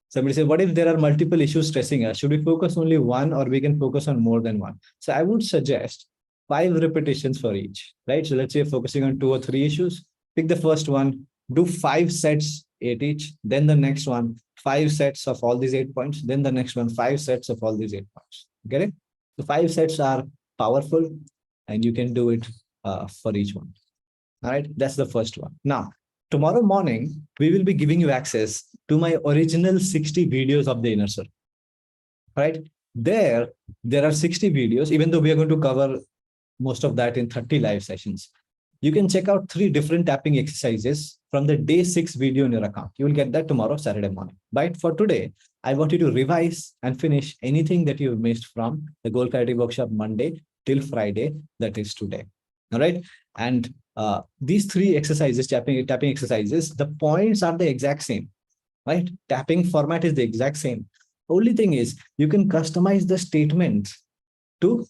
Somebody said, what if there are multiple issues stressing us? Should we focus only one, or we can focus on more than one? So I would suggest 5 repetitions for each, right? So let's say focusing on 2 or 3 issues, pick the first one, do 5 sets, 8 each, then the next one, 5 sets of all these 8 points, then the next one, 5 sets of all these 8 points. Get it? The 5 sets are powerful and you can do it for each one. All right, that's the first one. Now, tomorrow morning, we will be giving you access to my original 60 videos of the inner circle. Right? There are 60 videos, even though we are going to cover most of that in 30 live sessions. You can check out 3 different tapping exercises from the day 6 video in your account. You will get that tomorrow, Saturday morning. But for today, I want you to revise and finish anything that you've missed from the Goal Clarity Workshop Monday till Friday, that is today. All right. And these 3 exercises, tapping exercises, the points are the exact same. right? Tapping format is the exact same. Only thing is you can customize the statement to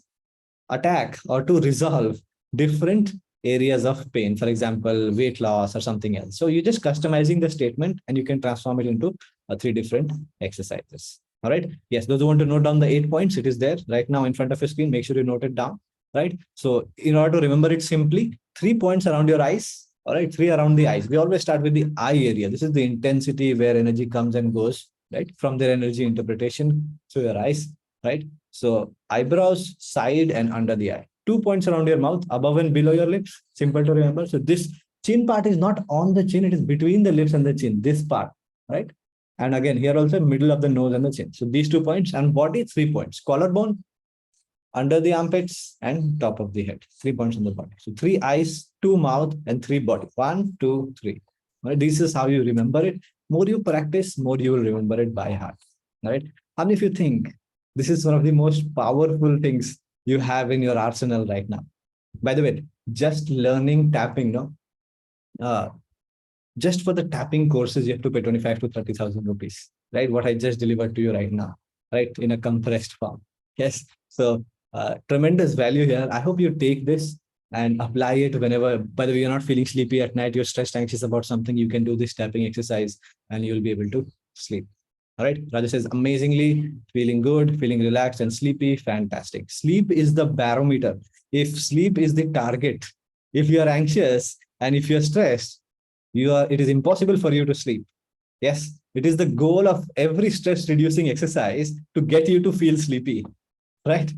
attack or to resolve different areas of pain, for example weight loss or something else. So you're just customizing the statement and you can transform it into three different exercises. All right, yes, those who want to note down the 8 points, it is there right now in front of your screen. Make sure you note it down, right? So in order to remember it simply, 3 points around your eyes. All right, three around the eyes. We always start with the eye area. This is the intensity where energy comes and goes, right, from their energy interpretation to your eyes, right? So eyebrows, side and under the eye. 2 points around your mouth, above and below your lips. Simple to remember. So this chin part is not on the chin, it is between the lips and the chin, this part, right? And again, here also middle of the nose and the chin. So these 2 points, and body, 3 points. Collarbone, under the armpits and top of the head. 3 points on the body. So three eyes, two mouth, and three body. One, two, three. Right? This is how you remember it. More you practice, more you will remember it by heart. Right? And if you think this is one of the most powerful things you have in your arsenal right now. By the way, just learning tapping, no, uh, just for the tapping courses, you have to pay 25 to 30,000 rupees, right? What I just delivered to you right now, right? In a compressed form. Yes. So tremendous value here. I hope you take this and apply it whenever, by the way, you're not feeling sleepy at night, you're stressed, anxious about something, you can do this tapping exercise and you'll be able to sleep. All right. Raja says, amazingly, feeling good, feeling relaxed and sleepy. Fantastic. Sleep is the barometer. If sleep is the target, if you are anxious and if you're stressed, it is impossible for you to sleep. Yes, it is the goal of every stress reducing exercise to get you to feel sleepy, right?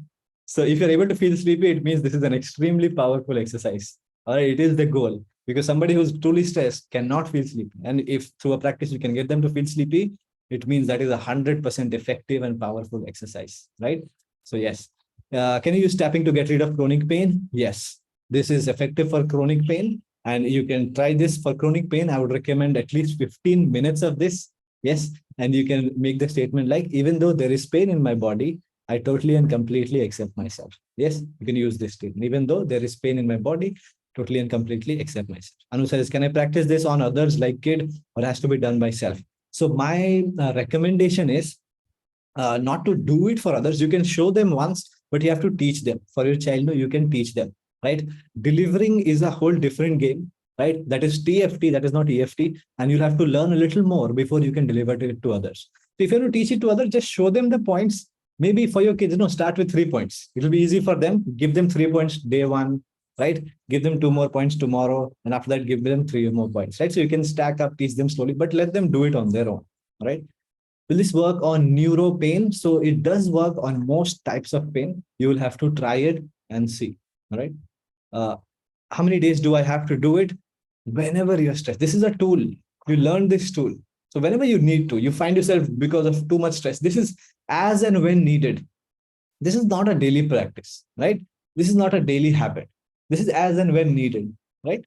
So if you're able to feel sleepy, it means this is an extremely powerful exercise. All right, it is the goal, because somebody who's truly stressed cannot feel sleepy. And if through a practice you can get them to feel sleepy, it means that is 100% effective and powerful exercise, right? So yes, can you use tapping to get rid of chronic pain? Yes, this is effective for chronic pain. And you can try this for chronic pain. I would recommend at least 15 minutes of this. Yes. And you can make the statement like, even though there is pain in my body, I totally and completely accept myself. Yes, you can use this statement. Even though there is pain in my body, totally and completely accept myself. Anu says, can I practice this on others like kid, or has to be done by self? So my recommendation is not to do it for others. You can show them once, but you have to teach them. For your child, no, you can teach them, right? Delivering is a whole different game, right? That is TFT, that is not EFT. And you'll have to learn a little more before you can deliver it to others. So if you want to teach it to others, just show them the points. Maybe for your kids, start with 3 points. It'll be easy for them. Give them 3 points day one, right? Give them 2 more points tomorrow. And after that, give them 3 more points, right? So you can stack up, teach them slowly, but let them do it on their own, right? Will this work on neuro pain? So it does work on most types of pain. You will have to try it and see. All right. Uh, how many days do I have to do it? Whenever you're stressed. This is a tool. You learn this tool. So whenever you need to, you find yourself because of too much stress. This is as and when needed. This is not a daily practice, right? This is not a daily habit. This is as and when needed, right?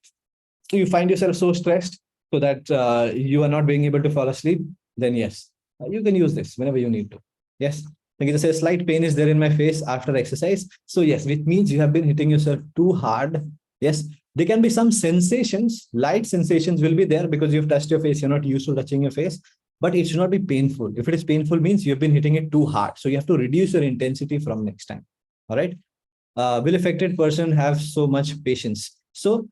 So you find yourself so stressed so that you are not being able to fall asleep, then yes, you can use this whenever you need to. Yes. Like it says, slight pain is there in my face after exercise. So yes, it means you have been hitting yourself too hard. Yes. There can be some sensations, light sensations will be there because you've touched your face. You're not used to touching your face, but it should not be painful. If it is painful, means you've been hitting it too hard. So you have to reduce your intensity from next time. All right. Will affected person have so much patience? So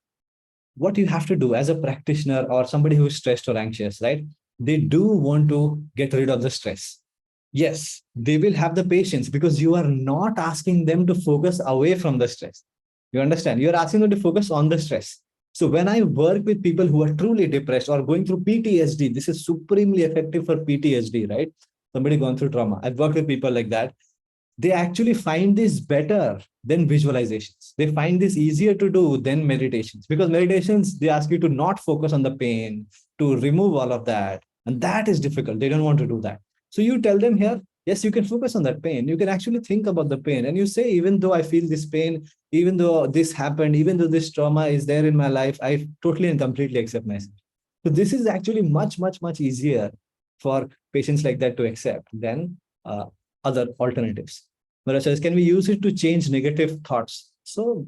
what you have to do as a practitioner or somebody who is stressed or anxious, right? They do want to get rid of the stress. Yes, they will have the patience because you are not asking them to focus away from the stress. You understand? You're asking them to focus on the stress. So when I work with people who are truly depressed or going through PTSD, this is supremely effective for PTSD, right? Somebody gone through trauma. I've worked with people like that. They actually find this better than visualizations. They find this easier to do than meditations, because meditations, they ask you to not focus on the pain, to remove all of that. And that is difficult. They don't want to do that. So you tell them here, yes, you can focus on that pain. You can actually think about the pain. And you say, even though I feel this pain, even though this happened, even though this trauma is there in my life, I totally and completely accept myself. So this is actually much, much, much easier for patients like that to accept than other alternatives. Mara says, can we use it to change negative thoughts? So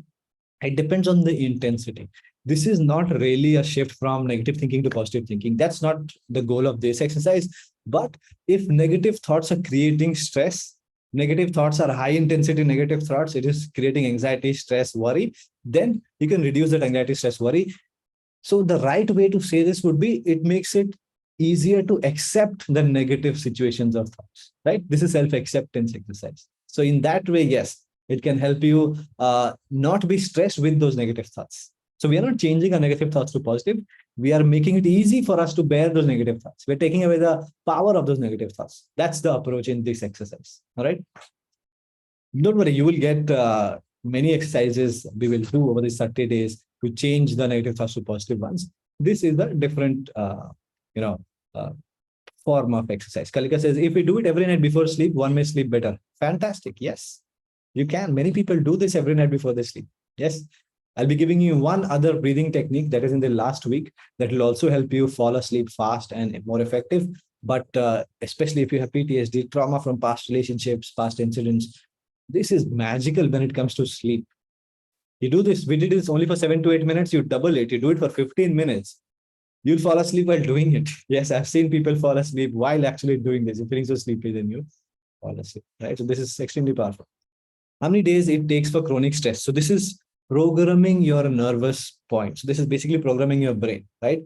It depends on the intensity. This is not really a shift from negative thinking to positive thinking. That's not the goal of this exercise. But if negative thoughts are creating stress, negative thoughts are high intensity negative thoughts, it is creating anxiety, stress, worry, then you can reduce that anxiety, stress, worry. So the right way to say this would be, it makes it easier to accept the negative situations of thoughts, right? This is self-acceptance exercise. So in that way, yes, it can help you not be stressed with those negative thoughts. So we are not changing our negative thoughts to positive. We are making it easy for us to bear those negative thoughts. We're taking away the power of those negative thoughts. That's the approach in this exercise. All right. Don't worry, you will get many exercises we will do over these 30 days to change the negative thoughts to positive ones. This is a different, you know, uh, form of exercise. Kalika says, if we do it every night before sleep, one may sleep better. Fantastic. Yes, you can. Many people do this every night before they sleep. Yes. I'll be giving you one other breathing technique that is in the last week that will also help you fall asleep fast and more effective. But especially if you have PTSD, trauma from past relationships, past incidents, this is magical when it comes to sleep. You do this, we did this only for 7 to 8 minutes, you double it, you do it for 15 minutes. You'll fall asleep while doing it. Yes, I've seen people fall asleep while actually doing this. You're feeling so sleepy, then you fall asleep, right? So this is extremely powerful. How many days it takes for chronic stress? So this is programming your nervous point. So this is basically programming your brain, right?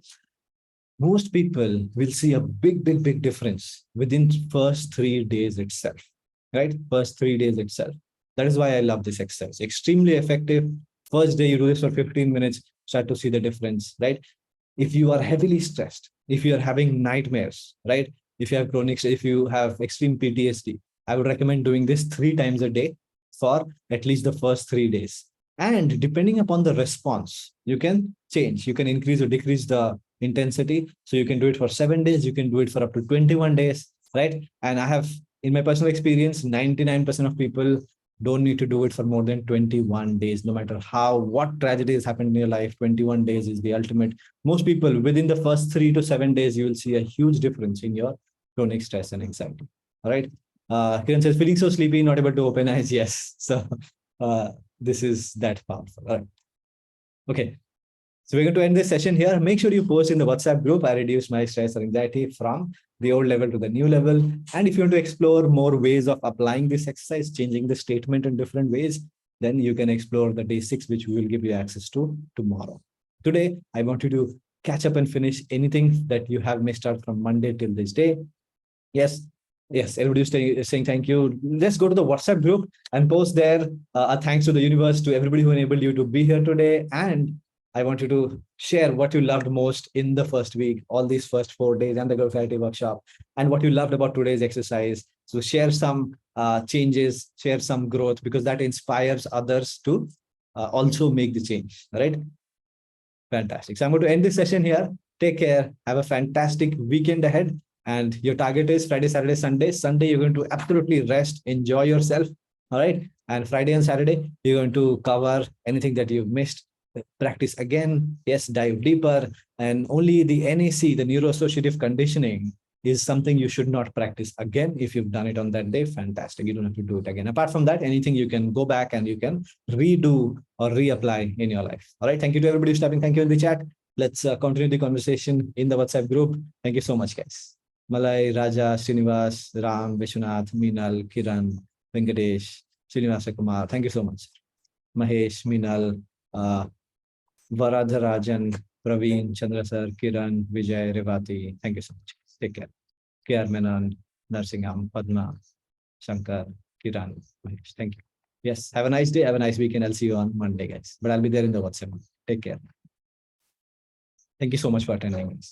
Most people will see a big difference within first 3 days itself, right? First 3 days itself. That is why I love this exercise. Extremely effective. First day you do this for 15 minutes, start to see the difference, right? If you are heavily stressed, if you are having nightmares, right? If you have chronic, if you have extreme PTSD, I would recommend doing this 3 times a day for at least the first 3 days. And depending upon the response, you can change, you can increase or decrease the intensity. So you can do it for 7 days, you can do it for up to 21 days, right? And I have, in my personal experience, 99% of people don't need to do it for more than 21 days. No matter what tragedy has happened in your life, 21 days is the ultimate. Most people, within the first 3 to 7 days, you will see a huge difference in your chronic stress and anxiety. All right. Kiran says, feeling so sleepy, not able to open eyes. Yes. So this is that powerful. All right. Okay. So we're going to end this session here. Make sure you post in the WhatsApp group. I reduced my stress or anxiety from the old level to the new level. And if you want to explore more ways of applying this exercise, changing the statement in different ways, then you can explore the day 6, which we will give you access to tomorrow. Today, I want you to catch up and finish anything that you have missed out from Monday till this day. Yes. Yes, everybody's saying thank you. Let's go to the WhatsApp group and post there a thanks to the universe, to everybody who enabled you to be here today. And I want you to share what you loved most in the first week, all these first 4 days and the Growth Clarity Workshop, and what you loved about today's exercise. So share some changes, share some growth, because that inspires others to also make the change, right? Fantastic. So I'm going to end this session here. Take care. Have a fantastic weekend ahead. And your target is Friday, Saturday, Sunday. Sunday, you're going to absolutely rest, enjoy yourself. All right. And Friday and Saturday, you're going to cover anything that you've missed. Practice again. Yes, dive deeper. And only the NAC, the neuro-associative conditioning, is something you should not practice again. If you've done it on that day, fantastic. You don't have to do it again. Apart from that, anything you can go back and you can redo or reapply in your life. All right. Thank you to everybody who's typing. Thank you in the chat. Let's continue the conversation in the WhatsApp group. Thank you so much, guys. Malay, Raja, Srinivas, Ram, Vishwanath, Meenal, Kiran, Venkatesh, Srinivasa Kumar. Thank you so much. Mahesh, Meenal, Varadharajan, Praveen, Chandra Sir, Kiran, Vijay, Revati. Thank you so much. Take care. KR Menon, Narsingham, Padma, Shankar, Kiran, Mahesh. Thank you. Yes, have a nice day. Have a nice weekend. I'll see you on Monday, guys. But I'll be there in the WhatsApp. Take care. Thank you so much for attending.